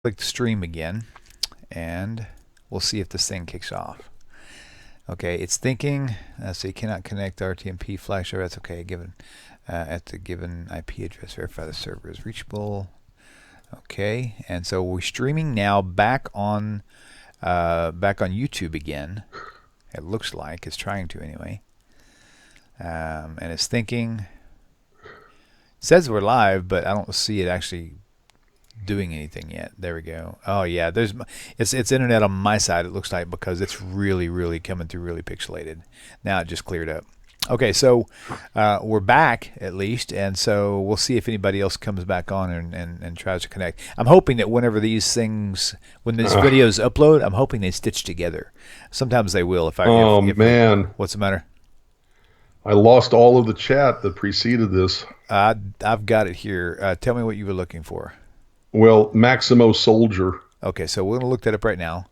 click stream again, and we'll see if this thing kicks off. Okay, it's thinking. So you cannot connect RTMP flash server. That's okay. Given at the given IP address, verify the server is reachable. Okay, and so we're streaming now back on YouTube again. It looks like it's trying to anyway. And it's thinking. It says we're live, but I don't see it actually doing anything yet. There we go. Oh yeah, it's internet on my side. It looks like, because it's really coming through really pixelated. Now it just cleared up. Okay, so we're back at least, and so we'll see if anybody else comes back on and tries to connect. I'm hoping that whenever these videos upload, I'm hoping they stitch together. Sometimes they will. Man, what's the matter? I lost all of the chat that preceded this. I've got it here. Tell me what you were looking for. Well, Maximo Soldier. Okay, so we're gonna look that up right now.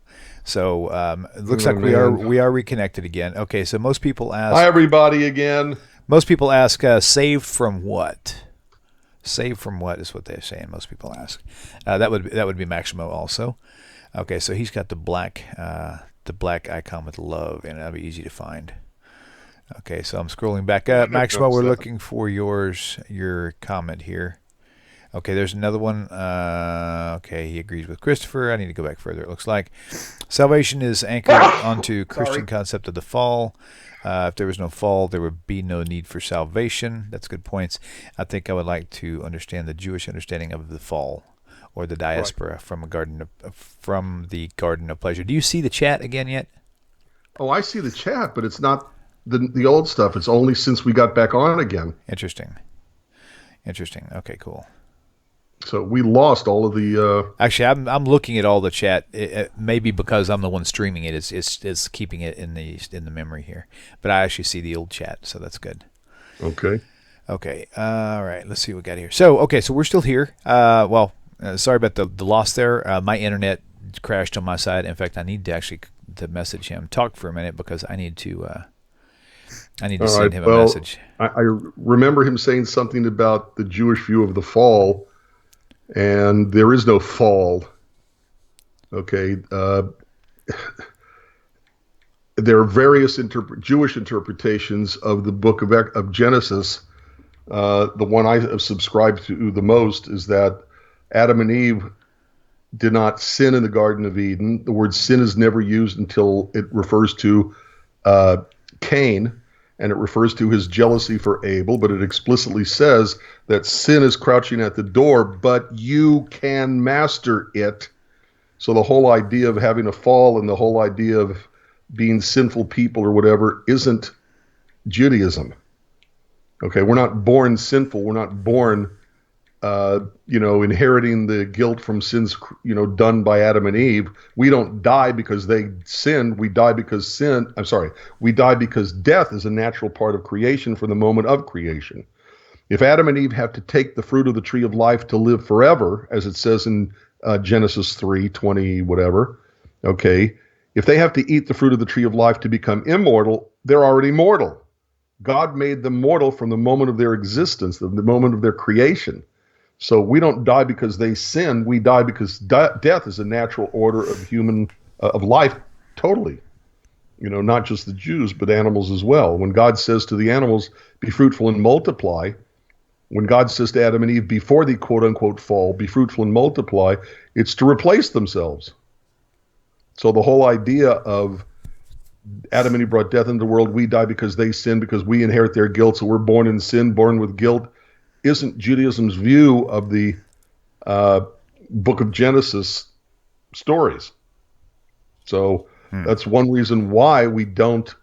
So it looks like we are reconnected again. Okay, so most people ask. Hi, everybody, again. Most people ask, saved from what? Saved from what is what they're saying. Most people ask. That would be Maximo also. Okay, so he's got the black icon with love, and that'll be easy to find. Okay, so I'm scrolling back up. Maximo, we're looking for your comment here. Okay, there's another one. Okay, he agrees with Christopher. I need to go back further. It looks like salvation is anchored onto Christian concept of the fall. If there was no fall, there would be no need for salvation. That's good points. I think I would like to understand the Jewish understanding of the fall, or the diaspora from the Garden of Pleasure. Do you see the chat again yet? Oh, I see the chat, but it's not the old stuff. It's only since we got back on again. Interesting. Okay, cool. So we lost all of the. Actually, I'm looking at all the chat. Maybe because I'm the one streaming it, it's keeping it in the memory here. But I actually see the old chat, so that's good. Okay. All right. Let's see what we got here. So we're still here. Sorry about the loss there. My internet crashed on my side. In fact, I need to message him, talk for a minute, because I need to send him a message. I remember him saying something about the Jewish view of the fall. And there is no fall. Okay. There are various Jewish interpretations of the book of Genesis. The one I have subscribed to the most is that Adam and Eve did not sin in the Garden of Eden. The word sin is never used until it refers to Cain. And it refers to his jealousy for Abel, but it explicitly says that sin is crouching at the door, but you can master it. So the whole idea of having a fall and the whole idea of being sinful people or whatever isn't Judaism. Okay, we're not born sinful. We're not born, inheriting the guilt from sins, done by Adam and Eve. We don't die because they sinned. We die because we die because death is a natural part of creation from the moment of creation. If Adam and Eve have to take the fruit of the tree of life to live forever, as it says in Genesis 3:20, whatever, okay, if they have to eat the fruit of the tree of life to become immortal, they're already mortal. God made them mortal from the moment of their existence, the moment of their creation. So we don't die because they sin. We die because death is a natural order of life, totally. Not just the Jews, but animals as well. When God says to the animals, "Be fruitful and multiply," when God says to Adam and Eve before the quote-unquote fall, "Be fruitful and multiply," it's to replace themselves. So the whole idea of Adam and Eve brought death into the world, we die because they sin, because we inherit their guilt, so we're born in sin, born with guilt, isn't Judaism's view of the book of Genesis stories. So that's one reason why we don't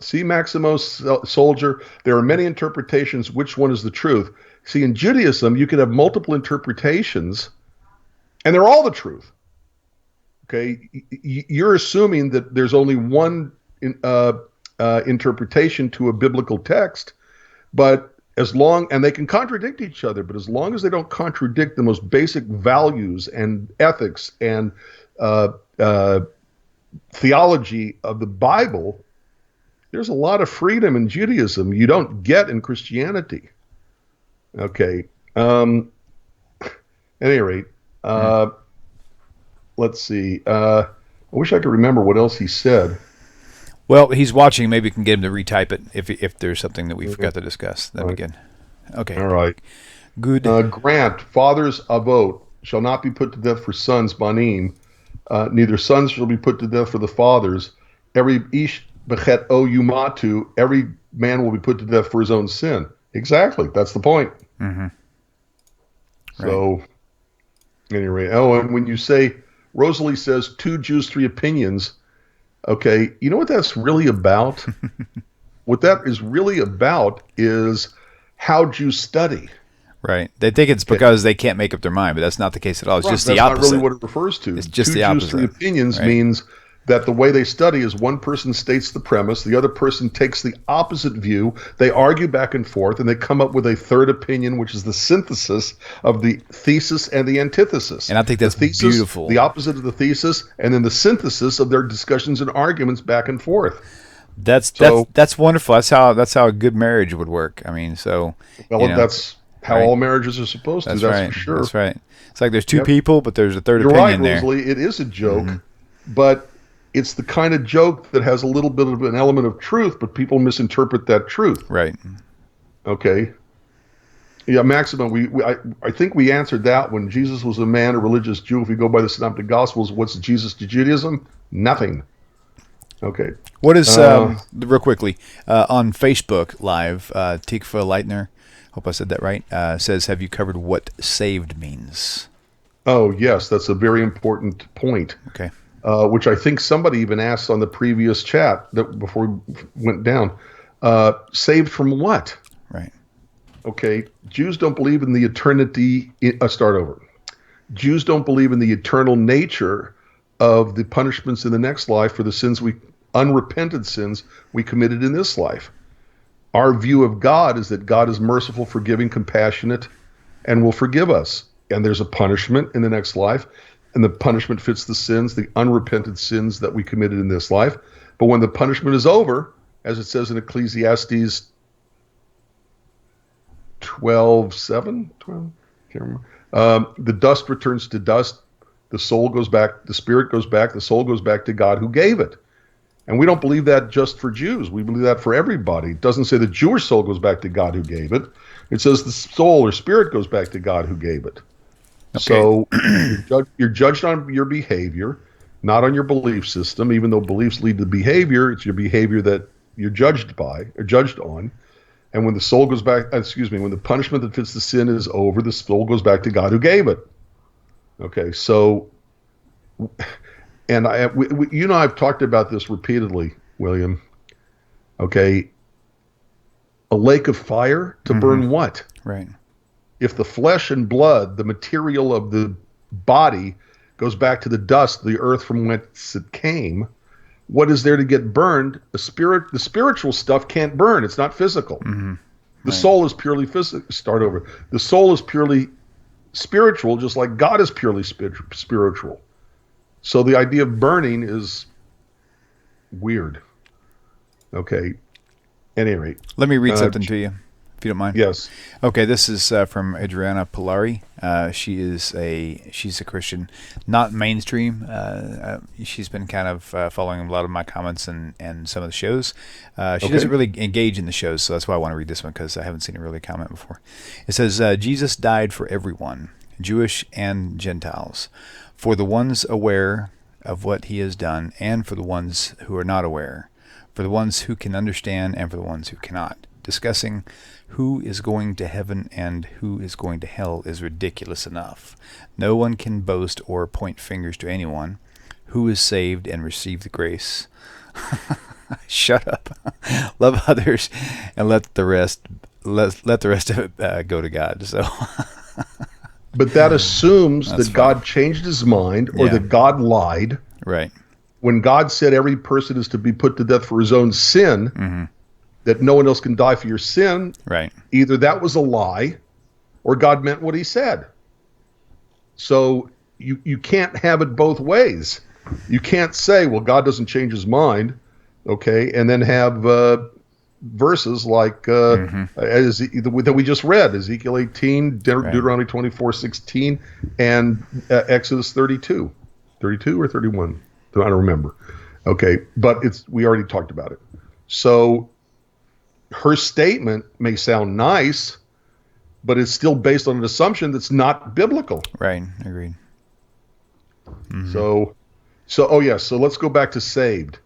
see Maximo Soldier. There are many interpretations. Which one is the truth? See, in Judaism, you can have multiple interpretations, and they're all the truth. Okay, you're assuming that there's only one interpretation to a biblical text, but and they can contradict each other, but as long as they don't contradict the most basic values and ethics and theology of the Bible, there's a lot of freedom in Judaism you don't get in Christianity. Okay. At any rate, let's see. I wish I could remember what else he said. Well, he's watching. Maybe we can get him to retype it if there's something that we forgot to discuss. That'd be good. Okay. All right. Good. Grant, fathers avot shall not be put to death for sons, banim. Neither sons shall be put to death for the fathers. Every ish bechet o yumatu, every man will be put to death for his own sin. Exactly. That's the point. Mm-hmm. So, anyway, and when you say, Rosalie says, 2 Jews, 3 opinions, okay, you know what that's really about? What that is really about is how Jews study. Right. They think it's because they can't make up their mind, but that's not the case at all. It's just the opposite. That's not really what it refers to. It's just 2 the Jews, opposite. 3 opinions means that the way they study is one person states the premise, the other person takes the opposite view, they argue back and forth, and they come up with a third opinion, which is the synthesis of the thesis and the antithesis. And I think that's beautiful. The opposite of the thesis, and then the synthesis of their discussions and arguments back and forth. That's wonderful. That's how a good marriage would work. I mean, that's how all marriages are supposed to. That's for sure. That's right. It's like there's 2 people, but there's a third opinion there. You're right, Rosalie. It is a joke, but it's the kind of joke that has a little bit of an element of truth, but people misinterpret that truth. Right. Okay. Yeah, Maximum, I think we answered that when Jesus was a man, a religious Jew. If we go by the Synoptic Gospels, what's Jesus to Judaism? Nothing. Okay. What is, real quickly, on Facebook Live, Tikva Leitner, hope I said that right, says, have you covered what saved means? Oh, yes, that's a very important point. Okay. Which I think somebody even asked on the previous chat that before we went down. Saved from what? Right. Okay. Jews don't believe in the eternity. Start over. Jews don't believe in the eternal nature of the punishments in the next life for the unrepented sins we committed in this life. Our view of God is that God is merciful, forgiving, compassionate, and will forgive us. And there's a punishment in the next life. And the punishment fits the sins, the unrepented sins that we committed in this life. But when the punishment is over, as it says in Ecclesiastes 12:7, can't remember. The dust returns to dust. The soul goes back. The spirit goes back. The soul goes back to God who gave it. And we don't believe that just for Jews. We believe that for everybody. It doesn't say the Jewish soul goes back to God who gave it. It says the soul or spirit goes back to God who gave it. Okay. So you're judged on your behavior, not on your belief system. Even though beliefs lead to behavior, it's your behavior that you're judged by or judged on. And when the soul goes back, when the punishment that fits the sin is over, the soul goes back to God who gave it. Okay, so, and you know, I've talked about this repeatedly, William. Okay, a lake of fire to burn what? Right. If the flesh and blood, the material of the body, goes back to the dust, the earth from whence it came, what is there to get burned? The spiritual stuff can't burn. It's not physical. The soul is purely physical. Start over. The soul is purely spiritual, just like God is purely spiritual. So the idea of burning is weird. Okay. At any rate. Let me read something to you, if you don't mind. Yes. Okay, this is from Adriana Polari. She's a Christian, not mainstream. She's been kind of following a lot of my comments and some of the shows. She doesn't really engage in the shows, so that's why I want to read this one, because I haven't seen her really comment before. It says, Jesus died for everyone, Jewish and Gentiles, for the ones aware of what he has done, and for the ones who are not aware, for the ones who can understand, and for the ones who cannot. Discussing who is going to heaven and who is going to hell is ridiculous enough. No one can boast or point fingers to anyone who is saved and received the grace. Shut up. Love others and let the rest of it go to God. So but that assumes that God changed his mind or that God lied. Right. When God said every person is to be put to death for his own sin, that no one else can die for your sin, right? Either that was a lie or God meant what he said. So you can't have it both ways. You can't say, well, God doesn't change his mind, okay, and then have verses like that we just read, Ezekiel 18, Deuteronomy 24:16, and Exodus 32. 32 or 31. I don't remember. Okay, but we already talked about it. So her statement may sound nice, but it's still based on an assumption that's not biblical. Right. Agreed. Mm-hmm. So let's go back to saved.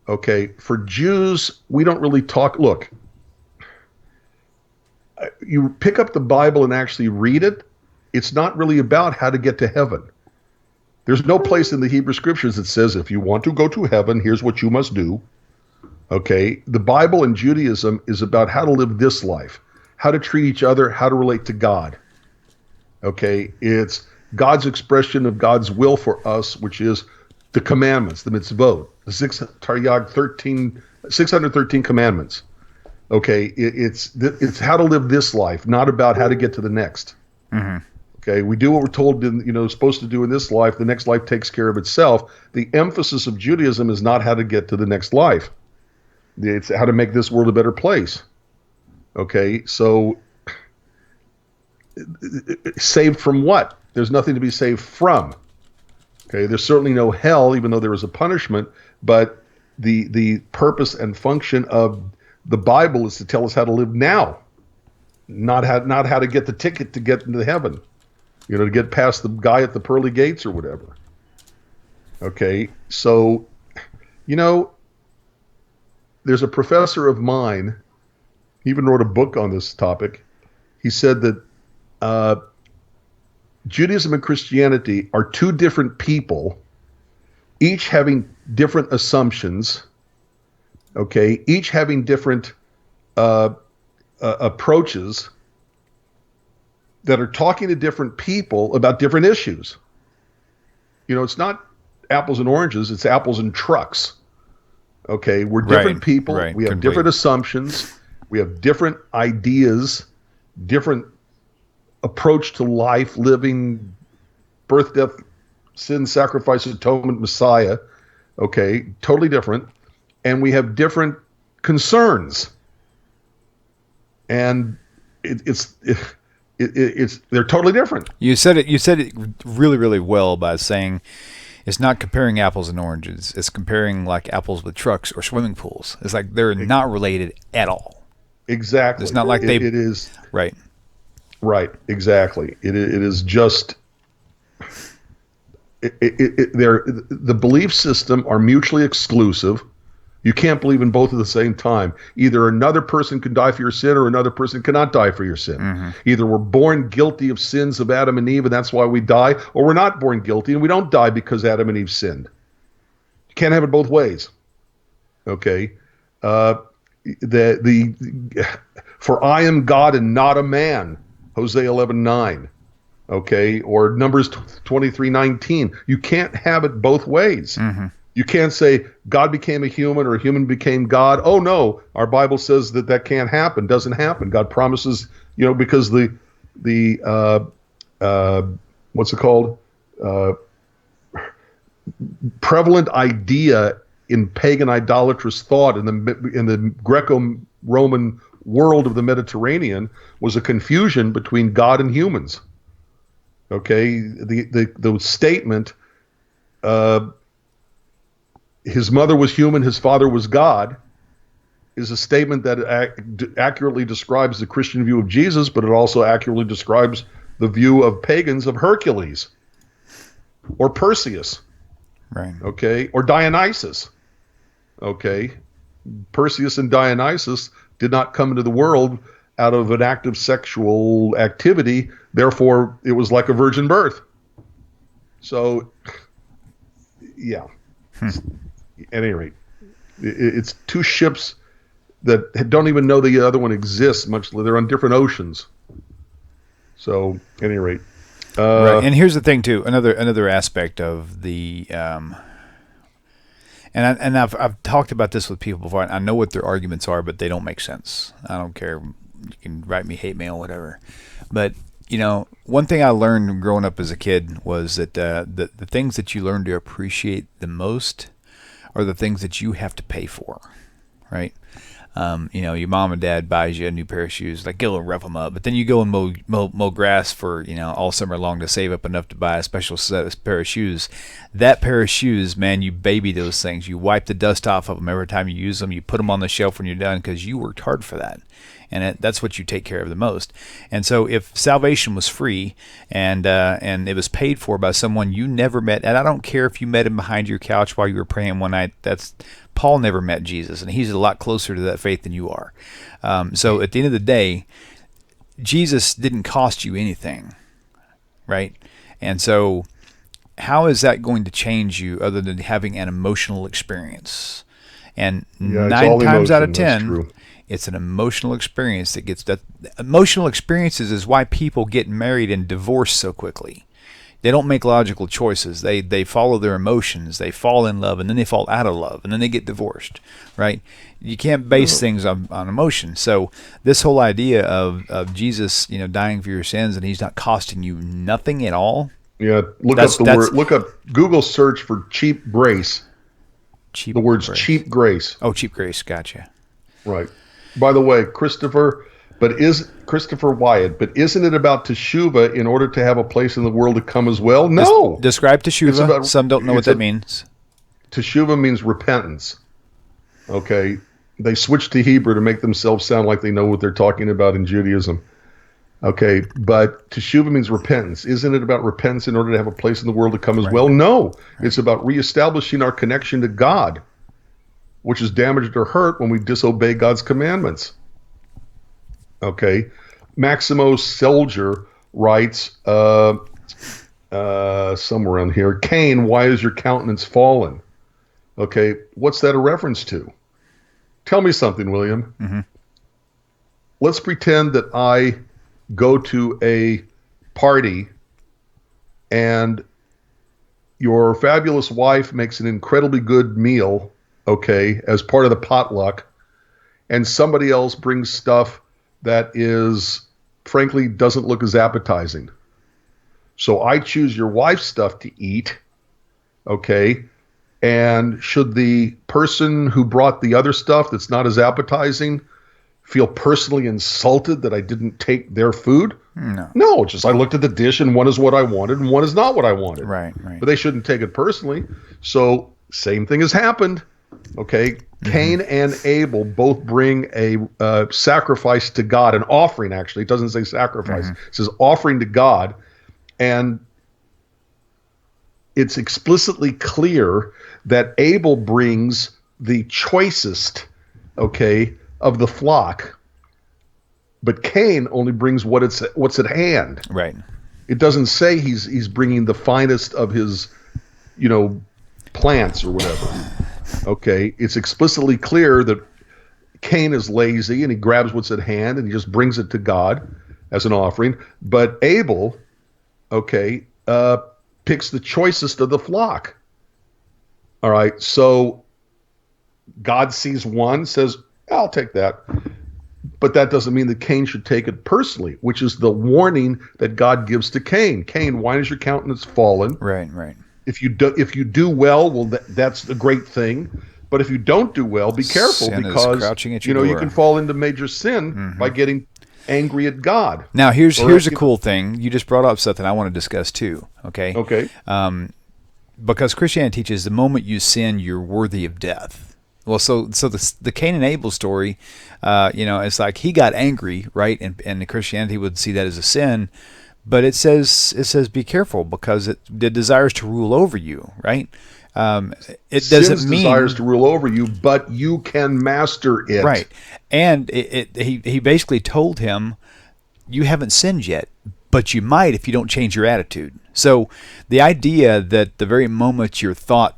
Okay, for Jews, we don't really talk. Look, you pick up the Bible and actually read it. It's not really about how to get to heaven. There's no place in the Hebrew Scriptures that says, if you want to go to heaven, here's what you must do. Okay, the Bible and Judaism is about how to live this life, how to treat each other, how to relate to God. Okay, it's God's expression of God's will for us, which is the commandments, the mitzvot, the 613 commandments. Okay, it's how to live this life, not about how to get to the next. Mm-hmm. Okay, we do what we're told, supposed to do in this life. The next life takes care of itself. The emphasis of Judaism is not how to get to the next life. It's how to make this world a better place. Okay, so saved from what? There's nothing to be saved from. Okay, there's certainly no hell, even though there is a punishment, but the purpose and function of the Bible is to tell us how to live now, not how to get the ticket to get into heaven, to get past the guy at the pearly gates or whatever. Okay, so, there's a professor of mine, he even wrote a book on this topic. He said that Judaism and Christianity are two different people, each having different assumptions, okay, each having different approaches that are talking to different people about different issues. It's not apples and oranges, it's apples and trucks. Okay, we're different people, we have different assumptions, we have different ideas, different approach to life, living, birth, death, sin, sacrifice, atonement, Messiah. Okay, totally different. And we have different concerns. And they're totally different. You said it really, really well by saying it's not comparing apples and oranges. It's comparing like apples with trucks or swimming pools. It's like they're not related at all. Exactly. It's not like it is. Right. Right. Exactly. It is just. The belief system are mutually exclusive. You can't believe in both at the same time. Either another person can die for your sin or another person cannot die for your sin. Mm-hmm. Either we're born guilty of sins of Adam and Eve and that's why we die, or we're not born guilty and we don't die because Adam and Eve sinned. You can't have it both ways. Okay? For I am God and not a man, Hosea 11:9. Okay? Or Numbers 23:19. You can't have it both ways. Mm-hmm. You can't say God became a human or a human became God. Oh no, our Bible says that can't happen. Doesn't happen. God promises, because the what's it called? Prevalent idea in pagan idolatrous thought in the Greco-Roman world of the Mediterranean was a confusion between God and humans. Okay, the statement. His mother was human, his father was God, is a statement that accurately describes the Christian view of Jesus, but it also accurately describes the view of pagans of Hercules or Perseus, right? Okay, or Dionysus. Okay, Perseus and Dionysus did not come into the world out of an active sexual activity, therefore it was like a virgin birth. So, yeah. At any rate, it's two ships that don't even know the other one exists. They're on different oceans. So, at any rate, right. And here's the thing too. Another aspect of the, and I've talked about this with people before. I know what their arguments are, but they don't make sense. I don't care. You can write me hate mail, whatever. But one thing I learned growing up as a kid was that the things that you learn to appreciate the most are the things that you have to pay for, right? Your mom and dad buys you a new pair of shoes, like go and rough them up, but then you go and mow grass for all summer long to save up enough to buy a special pair of shoes. That pair of shoes, man, you baby those things. You wipe the dust off of them every time you use them. You put them on the shelf when you're done because you worked hard for that. And that's what you take care of the most. And so if salvation was free and it was paid for by someone you never met, and I don't care if you met him behind your couch while you were praying one night, Paul never met Jesus, and he's a lot closer to that faith than you are. So at the end of the day, Jesus didn't cost you anything, right? And so how is that going to change you other than having an emotional experience? And 9 times out of 10, it's an emotional experience that gets that. Emotional experiences is why people get married and divorced so quickly. They don't make logical choices. They follow their emotions. They fall in love, and then they fall out of love, and then they get divorced, right? You can't base things on emotion. So this whole idea of Jesus, dying for your sins, and he's not costing you nothing at all. Yeah, look up Google search for cheap grace. The words grace. Cheap grace. Oh, cheap grace. Gotcha. Right. By the way, Christopher Wyatt, but isn't it about Teshuva in order to have a place in the world to come as well? No. Describe Teshuva. Some don't know what that means. Teshuva means repentance. Okay. They switched to Hebrew to make themselves sound like they know what they're talking about in Judaism. Okay. But Teshuva means repentance. Isn't it about repentance in order to have a place in the world to come as well? No. Right. It's about reestablishing our connection to God, which is damaged or hurt when we disobey God's commandments. Okay. Maximo Selger writes somewhere on here, Cain, why is your countenance fallen? Okay. What's that a reference to? Tell me something, William. Mm-hmm. Let's pretend that I go to a party and your fabulous wife makes an incredibly good meal, okay, as part of the potluck, and somebody else brings stuff that is, frankly, doesn't look as appetizing. So I choose your wife's stuff to eat, okay, and should the person who brought the other stuff that's not as appetizing feel personally insulted that I didn't take their food? No, just I looked at the dish and one is what I wanted and one is not what I wanted. Right. But they shouldn't take it personally. So same thing has happened. Okay, mm-hmm. Cain and Abel both bring a sacrifice to God, an offering actually. It doesn't say sacrifice. Mm-hmm. It says offering to God. And it's explicitly clear that Abel brings the choicest, okay, of the flock. But Cain only brings what's at hand. Right. It doesn't say he's bringing the finest of his, plants or whatever. Okay, it's explicitly clear that Cain is lazy and he grabs what's at hand and he just brings it to God as an offering. But Abel, okay, picks the choicest of the flock. All right, so God sees one, says, I'll take that. But that doesn't mean that Cain should take it personally, which is the warning that God gives to Cain. Cain, why is your countenance fallen? Right. If you do well, that's a great thing. But if you don't do well, be careful sin because you can fall into major sin mm-hmm. by getting angry at God. Now here's a cool thing. You just brought up something I want to discuss too. Okay. Okay. Because Christianity teaches the moment you sin, you're worthy of death. Well, so the Cain and Abel story, it's like he got angry, right? And the Christianity would see that as a sin. But it says be careful because it desires to rule over you, right? It doesn't mean desires to rule over you, but you can master it, right? And he basically told him, you haven't sinned yet, but you might if you don't change your attitude. So the idea that the very moment your thought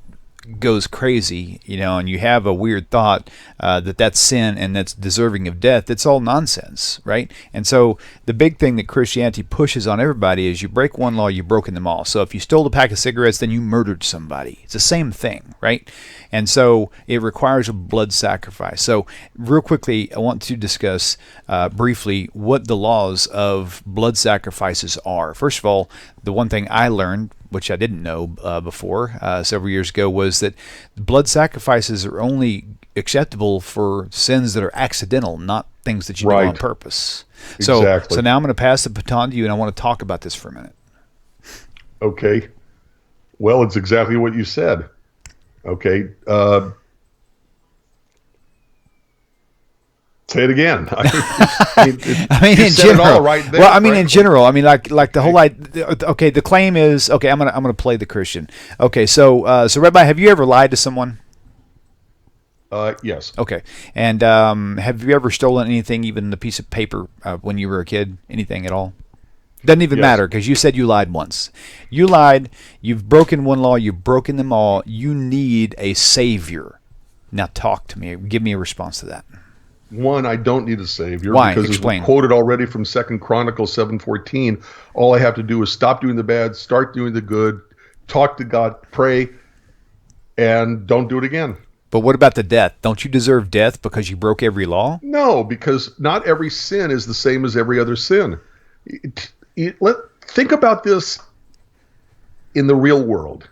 goes crazy, and you have a weird thought that's sin and that's deserving of death, it's all nonsense, right? And so the big thing that Christianity pushes on everybody is you break one law, you've broken them all. So if you stole a pack of cigarettes, then you murdered somebody. It's the same thing, right? And so it requires a blood sacrifice. So real quickly, I want to discuss briefly what the laws of blood sacrifices are. First of all, the one thing I learned, which I didn't know before several years ago, was that blood sacrifices are only acceptable for sins that are accidental, not things that you do Right. on purpose. Exactly. So now I'm going to pass the baton to you, and I want to talk about this for a minute. Okay. Well, it's exactly what you said. Okay. Say it again. I mean, you in said general, it all right there, well, I mean, in frankly. general, I mean, like the whole idea. Okay, the claim is okay. I'm gonna play the Christian. Okay, so Rabbi, have you ever lied to someone? Yes. Okay, and have you ever stolen anything, even a piece of paper, when you were a kid? Anything at all? Doesn't even Yes. matter, because you said you lied once. You lied. You've broken one law. You've broken them all. You need a savior. Now talk to me. Give me a response to that. One, I don't need a savior. Why? Because Explain. as we quoted already from 2 Chronicles 7:14, all I have to do is stop doing the bad, start doing the good, talk to God, pray, and don't do it again. But what about the death? Don't you deserve death because you broke every law? No, because not every sin is the same as every other sin. Think about this in the real world.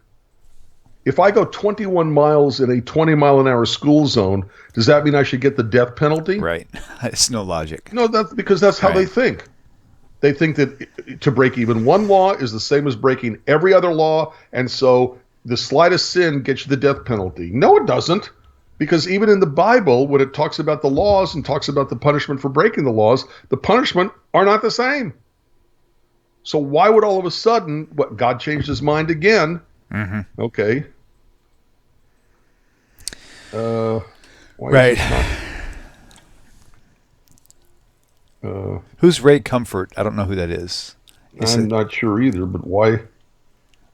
If I go 21 miles in a 20-mile-an-hour school zone, does that mean I should get the death penalty? Right. It's no logic. No, that's because that's how they think. They think that to break even one law is the same as breaking every other law, and so the slightest sin gets you the death penalty. No, it doesn't. Because even in the Bible, when it talks about the laws and talks about the punishment for breaking the laws, the punishment are not the same. So why would all of a sudden, God changed his mind again? Mm-hmm. Okay. Right. Who's Ray Comfort? I don't know who that is. I'm not sure either, but why?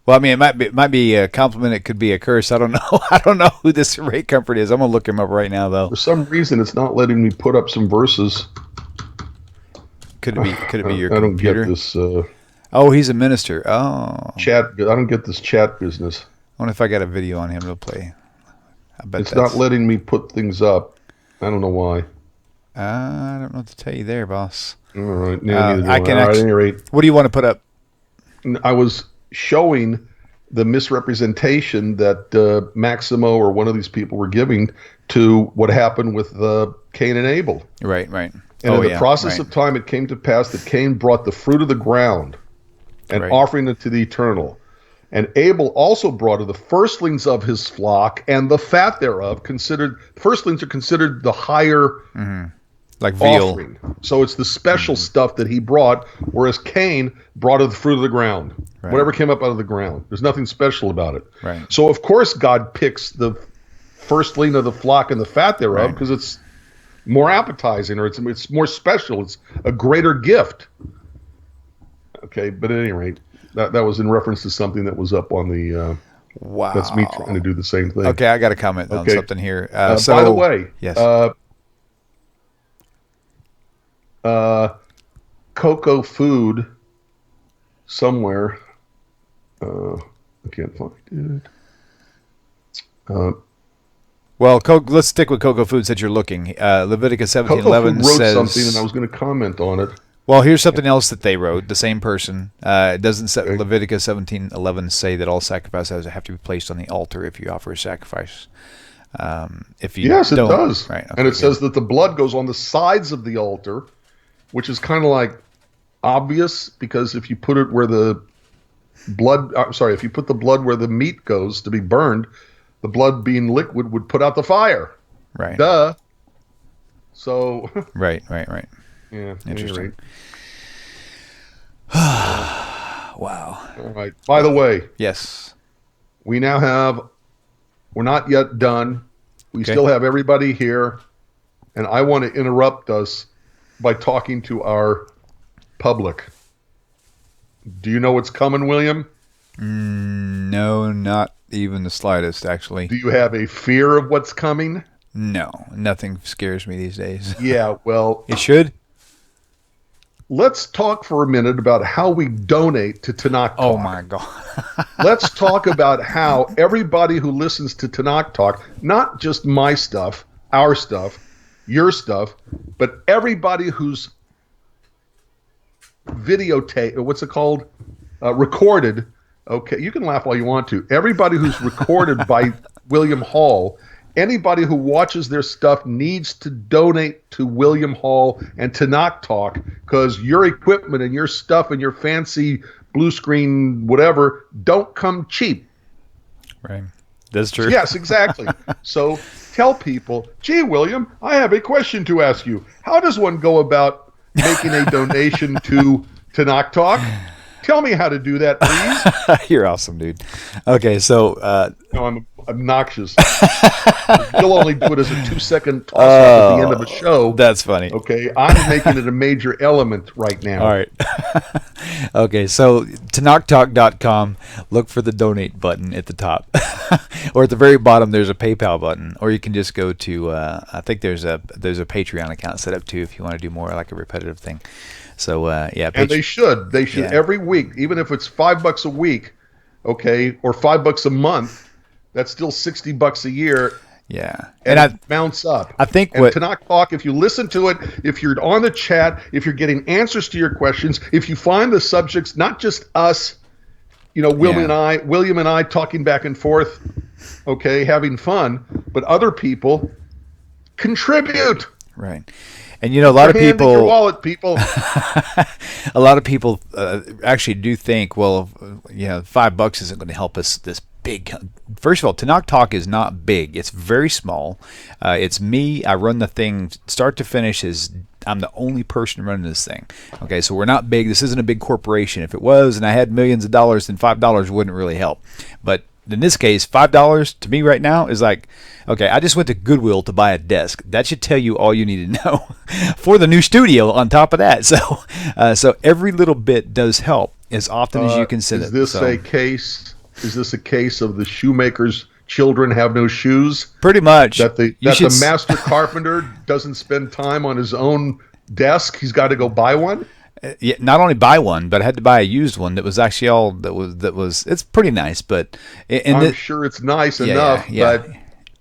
Well, I mean, it might be a compliment. It could be a curse. I don't know. I don't know who this Ray Comfort is. I'm gonna look him up right now, though. For some reason, it's not letting me put up some verses. Could it be your I don't computer? get this Oh, he's a minister. Oh, chat. I don't get this chat business. I wonder if I got a video on him to play. I bet It's not letting me put things up. I don't know why. I don't know what to tell you there, boss. All right. Neither do I can. At any rate, What do you want to put up? I was showing the misrepresentation that Maximo or one of these people were giving to what happened with Cain and Abel. Right. And in the process of time, it came to pass that Cain brought the fruit of the ground and offering it to the Eternal. And Abel also brought of the firstlings of his flock and the fat thereof. Firstlings are considered the higher like veal. offering. So it's the special stuff that he brought, whereas Cain brought of the fruit of the ground. Right. Whatever came up out of the ground. There's nothing special about it. Right. So of course God picks the firstling of the flock and the fat thereof because it's more appetizing, or it's more special. It's a greater gift. Okay, but at any rate, that was in reference to something that was up on the. Wow. That's me trying to do the same thing. Okay, I got to comment on something here. By the way, yes. Cocoa Food somewhere. I can't find it. Well, let's stick with Cocoa Foods that you're looking. Leviticus 17:11 wrote says something, and I was going to comment on it. Well, here's something else that they wrote. The same person. It doesn't say, Leviticus 17:11 say that all sacrifices have to be placed on the altar if you offer a sacrifice. If you yes, it don't, does. Right, okay, and it says that the blood goes on the sides of the altar, which is kind of like obvious because if you put it where the blood, if you put the blood where the meat goes to be burned, the blood being liquid would put out the fire. Right. Duh. So. Right. Yeah. Interesting. Wow. All right. By the way. Yes. We're not yet done. We still have everybody here. And I want to interrupt us by talking to our public. Do you know what's coming, William? No, not even the slightest, actually. Do you have a fear of what's coming? No, nothing scares me these days. Yeah, well. It should? Let's talk for a minute about how we donate to Tanakh Talk. Oh, my God. Let's talk about how everybody who listens to Tanakh Talk, not just my stuff, our stuff, your stuff, but everybody who's videotape, what's it called? Recorded. Okay, you can laugh all you want to. Everybody who's recorded by William Hall anybody who watches their stuff needs to donate to William Hall and Tanakh Talk, because your equipment and your stuff and your fancy blue screen whatever don't come cheap. Right. That's true. Yes, exactly. So tell people, gee, William, I have a question to ask you. How does one go about making a donation to Tanakh Talk? Tell me how to do that, please. You're awesome, dude. Okay, so No, I'm obnoxious. You'll only do it as a 2-second toss up at the end of a show. That's funny. Okay, I'm making it a major element right now. All right. Okay, so TanakhTalk.com, look for the donate button at the top. Or at the very bottom, there's a PayPal button. Or you can just go to, I think there's a Patreon account set up too if you want to do more like a repetitive thing. So, yeah. And they should. Yeah. Every week, even if it's $5 a week, okay, or $5 a month, that's still $60 a year. Yeah. And it mounts up. I think Tanakh Talk, if you listen to it, if you're on the chat, if you're getting answers to your questions, if you find the subjects, not just us, William and I talking back and forth, okay, having fun, but other people contribute. Right. And a lot of people, your wallet, people. A lot of people actually do think, well, $5 isn't going to help us this big. First of all, Tanakh Talk is not big. It's very small. It's me. I run the thing start to finish. I'm the only person running this thing. Okay, so we're not big. This isn't a big corporation. If it was and I had millions of dollars, then $5 wouldn't really help. But in this case, $5 to me right now is like, okay, I just went to Goodwill to buy a desk. That should tell you all you need to know for the new studio on top of that. So every little bit does help as often as you consider. Is this a case? Is this a case of the shoemaker's children have no shoes? Pretty much. That the master carpenter doesn't spend time on his own desk. He's got to go buy one. Yeah, not only buy one, but I had to buy a used one that was actually it's pretty nice, but I'm sure it's nice enough, but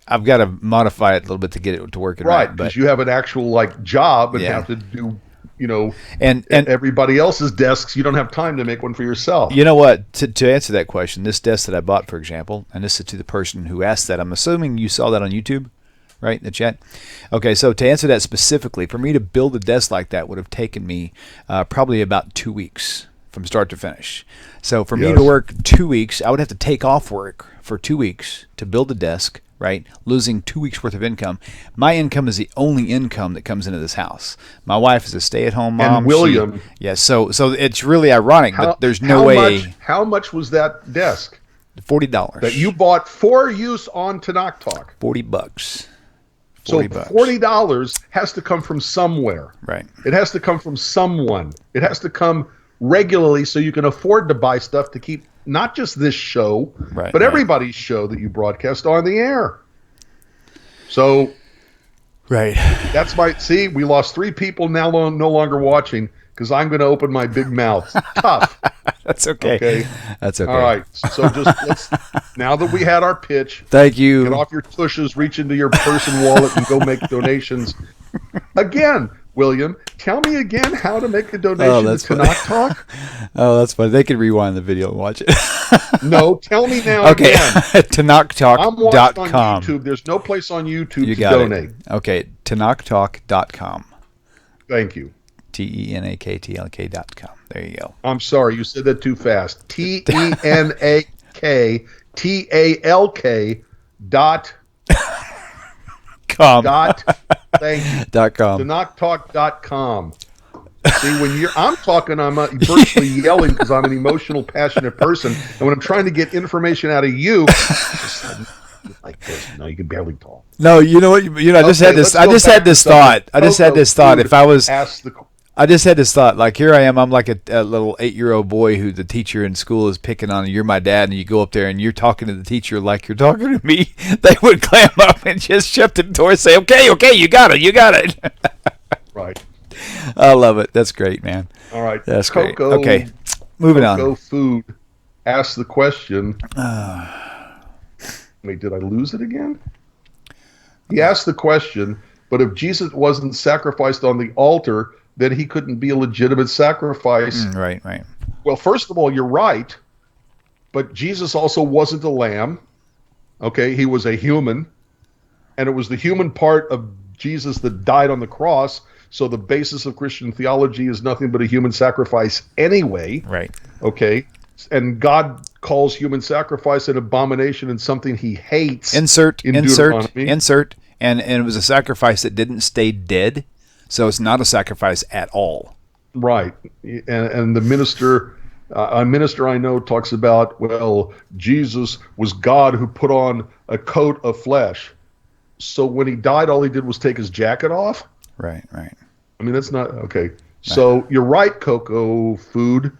I've got to modify it a little bit to get it to work right. Because you have an actual job and have to do and everybody else's desks. You don't have time to make one for yourself. You know what? To answer that question, this desk that I bought, for example, and this is to the person who asked that. I'm assuming you saw that on YouTube. Right, in the chat? Okay, so to answer that specifically, for me to build a desk like that would have taken me probably about 2 weeks from start to finish. So for me to work 2 weeks, I would have to take off work for 2 weeks to build a desk, right? Losing 2 weeks worth of income. My income is the only income that comes into this house. My wife is a stay-at-home mom. And William. So it's really ironic, but there's no way. How much was that desk? $40. That you bought for use on Tanakh Talk. $40. So $40 has to come from somewhere. Right. It has to come from someone. It has to come regularly so you can afford to buy stuff to keep not just this show, but everybody's show that you broadcast on the air. So that's we lost 3 people now no longer watching because I'm going to open my big mouth. Tough. That's okay. That's okay. All right. So let's now that we had our pitch. Thank you. Get off your tushes, reach into your purse and wallet, and go make donations. Again, William, tell me again how to make a donation to Tanakh Talk. Oh, that's funny. They can rewind the video and watch it. No, tell me now again. TanakhTalk.com. I'm watching on YouTube. There's no place on YouTube to donate. Okay, TanakhTalk.com. Thank you. TENAKTLK.com. There you go. I'm sorry, you said that too fast. TENAKTALK dot com. Thank you. .com. TanakhTalk.com. See, I'm talking, I'm virtually yelling because I'm an emotional, passionate person, and when I'm trying to get information out of you, like this. No, you can barely talk. No, you know what? I just had this. I just had this thought. I just had this thought. Like, here I am. I'm like a little 8-year-old boy who the teacher in school is picking on. And you're my dad, and you go up there and you're talking to the teacher like you're talking to me. They would clam up and just shut the door and say, "Okay, you got it." Right. I love it. That's great, man. All right. That's great. Okay, moving on. Coco Food asked the question. Wait, did I lose it again? He asked the question, but if Jesus wasn't sacrificed on the altar, then he couldn't be a legitimate sacrifice. Right. Well, first of all, you're right, but Jesus also wasn't a lamb. Okay, he was a human. and it was the human part of Jesus that died on the cross. So the basis of Christian theology is nothing but a human sacrifice anyway. Right. Okay. And God calls human sacrifice an abomination and something he hates. Insert. And it was a sacrifice that didn't stay dead. So it's not a sacrifice at all. Right. And the minister, a minister I know talks about, well, Jesus was God who put on a coat of flesh. So when he died, all he did was take his jacket off? Right. I mean, that's not, okay. So you're right, Cocoa Food,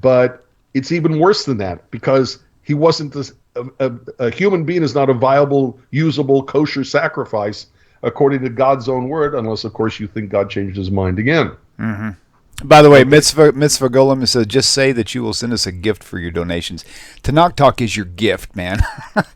but it's even worse than that because he wasn't this, a human being is not a viable, usable, kosher sacrifice according to God's own word, unless, of course, you think God changed his mind again. Mm-hmm. By the way, Mitzvah Golem says, just say that you will send us a gift for your donations. Tanakh Talk is your gift, man.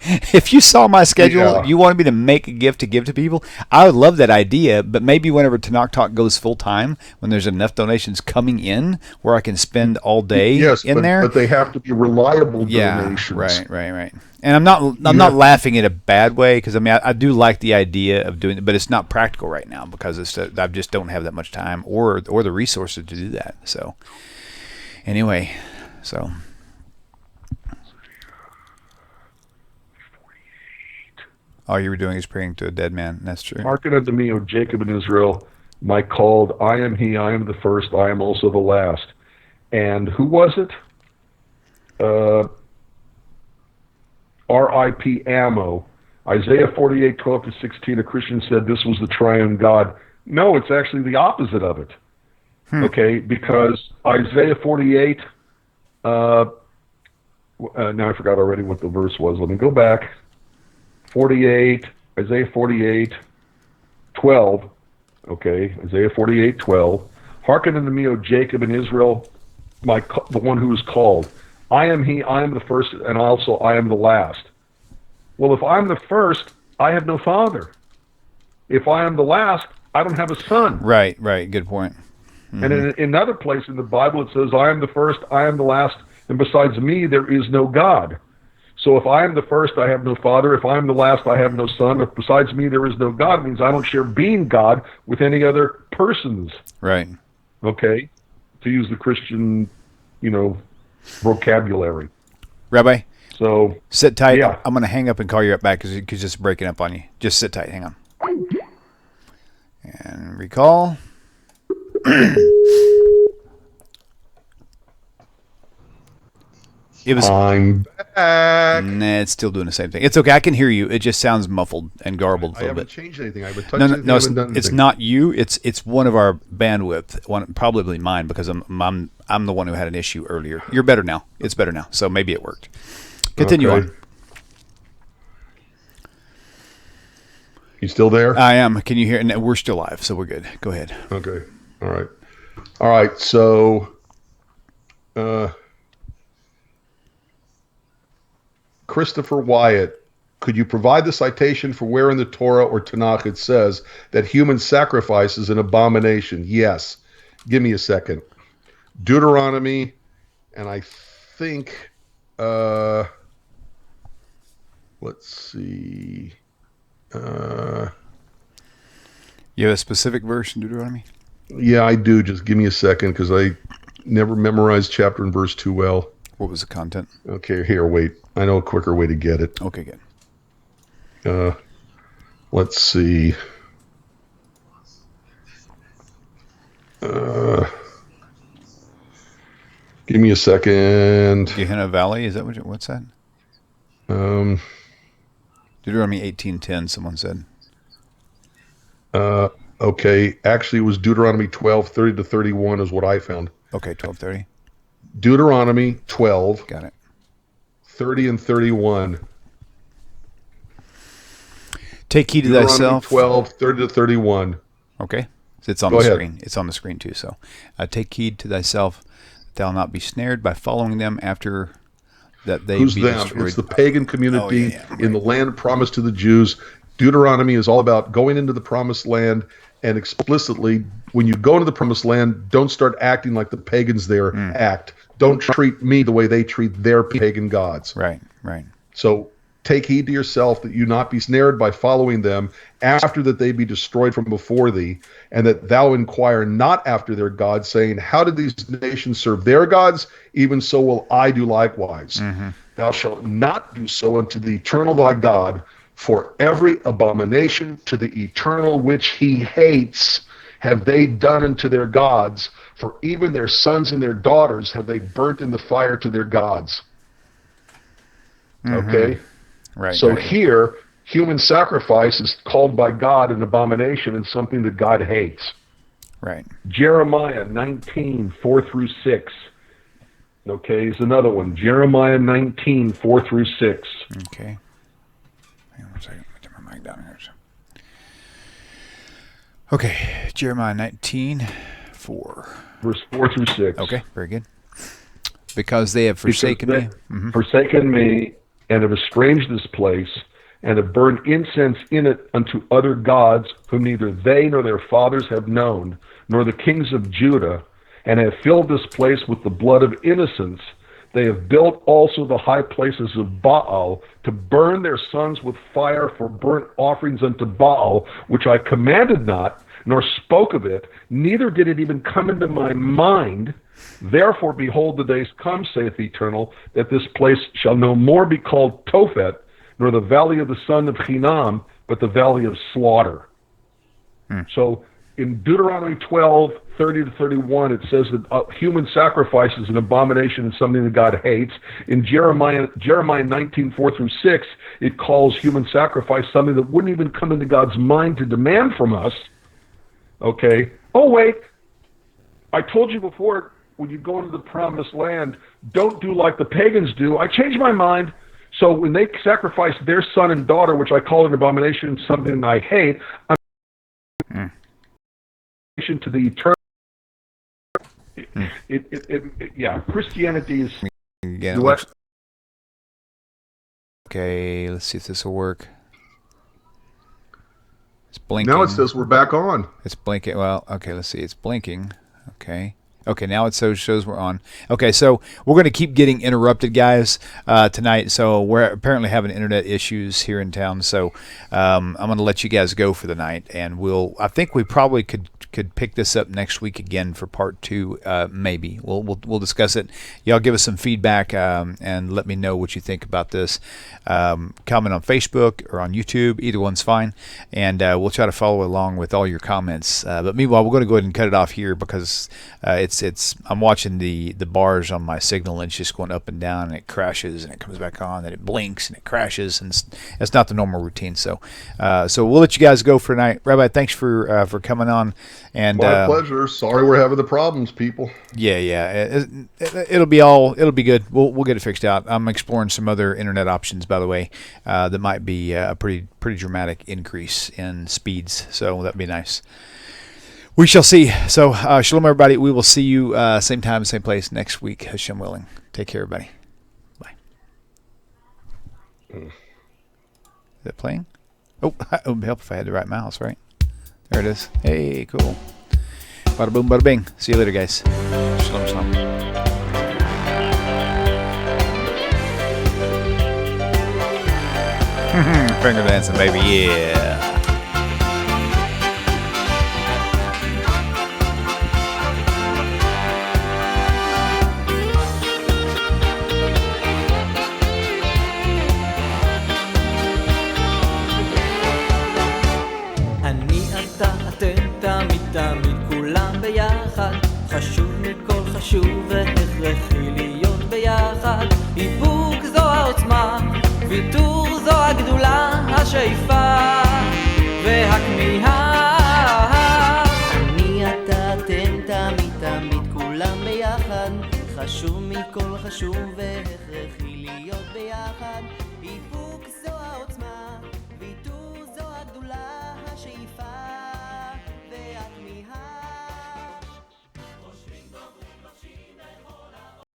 If you saw my schedule, you wanted me to make a gift to give to people, I would love that idea, but maybe whenever Tanakh Talk goes full-time, when there's enough donations coming in where I can spend all day there. But they have to be reliable donations. Right. And I'm not laughing in a bad way because I do like the idea of doing it, but it's not practical right now because I just don't have that much time or the resources to do that. So anyway, all you were doing is praying to a dead man. That's true. Hearken unto me, O Jacob and Israel, my called. I am he. I am the first. I am also the last. And who was it? R.I.P. Ammo. Isaiah 48:12-16. A Christian said this was the triune God. No, it's actually the opposite of it. Okay, because Isaiah 48. Now I forgot already what the verse was. Let me go back. Isaiah 48:12. Okay, Isaiah 48:12. Hearken unto me, O Jacob and Israel, the one who is called. I am he, I am the first, and also I am the last. Well, if I'm the first, I have no father. If I am the last, I don't have a son. Right. Good point. Mm-hmm. And in another place in the Bible, it says, I am the first, I am the last, and besides me, there is no God. So if I am the first, I have no father. If I am the last, I have no son. If besides me, there is no God, it means I don't share being God with any other persons. Right. Okay? To use the Christian, vocabulary. Rabbi, so sit tight. Yeah. I'm going to hang up and call you right back because it's just breaking up on you. Just sit tight. Hang on. And recall. I'm back. Nah, it's still doing the same thing. It's okay. I can hear you. It just sounds muffled and garbled a little bit. I haven't changed anything. I haven't touched anything. No, I haven't done anything. it's not you. It's one of our bandwidth. Probably mine because I'm the one who had an issue earlier. You're better now. It's better now. So maybe it worked. Continue on. You still there? I am. Can you hear? No, we're still live, so we're good. Go ahead. Okay. All right. So, Christopher Wyatt, could you provide the citation for where in the Torah or Tanakh it says that human sacrifice is an abomination? Yes. Give me a second. Deuteronomy, and I think, let's see. You have a specific verse in Deuteronomy? Yeah, I do. Just give me a second because I never memorized chapter and verse too well. What was the content? Okay, here, wait. I know a quicker way to get it. Okay, good. Let's see. Give me a second. Gehenna Valley, is that what's that? Deuteronomy 18:10, someone said. Okay, actually it was Deuteronomy 12:30-31 is what I found. Okay, 12:30. Deuteronomy 12. Got it. 30 and 31. Take heed to thyself. 12:30-31. Okay. So it's on the screen. It's on the screen too. So take heed to thyself that thou not be snared by following them after that they Who's be them? destroyed. It's the pagan community right. in the land promised to the Jews. Deuteronomy is all about going into the promised land, and explicitly, when you go into the promised land, don't start acting like the pagans there act. Don't treat me the way they treat their pagan gods. Right. So Take heed to yourself that you not be snared by following them after that they be destroyed from before thee, and that thou inquire not after their gods, saying, how did these nations serve their gods? Even so will I do likewise. Mm-hmm. Thou shalt not do so unto the eternal thy God, for every abomination to the eternal which he hates have they done unto their gods, for even their sons and their daughters have they burnt in the fire to their gods. Mm-hmm. Okay? Right. So right. here, human sacrifice is called by God an abomination and something that God hates. Right. Jeremiah 19, 4 through 6. Okay, is another one. Jeremiah 19, 4 through 6. Okay. Hang on one second. Let me turn my mic down here. Okay, Jeremiah 19, 4. Verse 4 through 6. Okay, very good. Because they have forsaken me. Mm-hmm. Forsaken me, and have estranged this place, and have burned incense in it unto other gods, whom neither they nor their fathers have known, nor the kings of Judah, and have filled this place with the blood of innocents. They have built also the high places of Baal, to burn their sons with fire for burnt offerings unto Baal, which I commanded not, nor spoke of it, neither did it even come into my mind. Therefore, behold, the days come, saith the Eternal, that this place shall no more be called Tophet, nor the valley of the son of Hinnom, but the valley of slaughter. So in Deuteronomy 12, 30 to 31, it says that human sacrifice is an abomination and something that God hates. In Jeremiah 19, 4 through 6, it calls human sacrifice something that wouldn't even come into God's mind to demand from us. Okay? Oh, wait. I told you before, when you go into the promised land, don't do like the pagans do. I changed my mind. So when they sacrifice their son and daughter, which I call an abomination, something I hate, to the eternal. Yeah, Christianity is. Again, okay, let's see if this will work. It's blinking. Now it says we're back on. It's blinking. Well, okay, let's see. It's blinking. Okay. Okay, now it shows we're on. Okay, so we're going to keep getting interrupted, guys, tonight. So we're apparently having internet issues here in town. So I'm going to let you guys go for the night, and I think we probably could pick this up next week again for part 2. Maybe we'll discuss it. Y'all give us some feedback and let me know what you think about this. Comment on Facebook or on YouTube. Either one's fine, and we'll try to follow along with all your comments. But meanwhile, we're going to go ahead and cut it off here because I'm watching the bars on my signal, and it's just going up and down, and it crashes, and it comes back on, and it blinks, and it crashes, and it's not the normal routine. So we'll let you guys go for tonight. Rabbi, thanks for coming on. And my pleasure. Sorry we're having the problems, people. Yeah. It'll be good. We'll get it fixed out. I'm exploring some other internet options, by the way, that might be a pretty dramatic increase in speeds. So that'd be nice. We shall see. So shalom, everybody. We will see you same time, same place next week, Hashem willing. Take care, everybody. Bye. Is it playing? Oh, it would help if I had the right mouse, right? There it is. Hey, cool. Bada boom, bada bing. See you later, guys. Shalom, shalom. Finger dancing, baby. Yeah. תמיד כולם ביחד, חשוב מכל חשוב והכרחי להיות ביחד. איפוק זו העוצמה, ויתור זו הגדולה, השאיפה והכמיהה. אני אתה אתם תמיד כולם ביחד, חשוב מכל חשוב והכרחי להיות ביחד.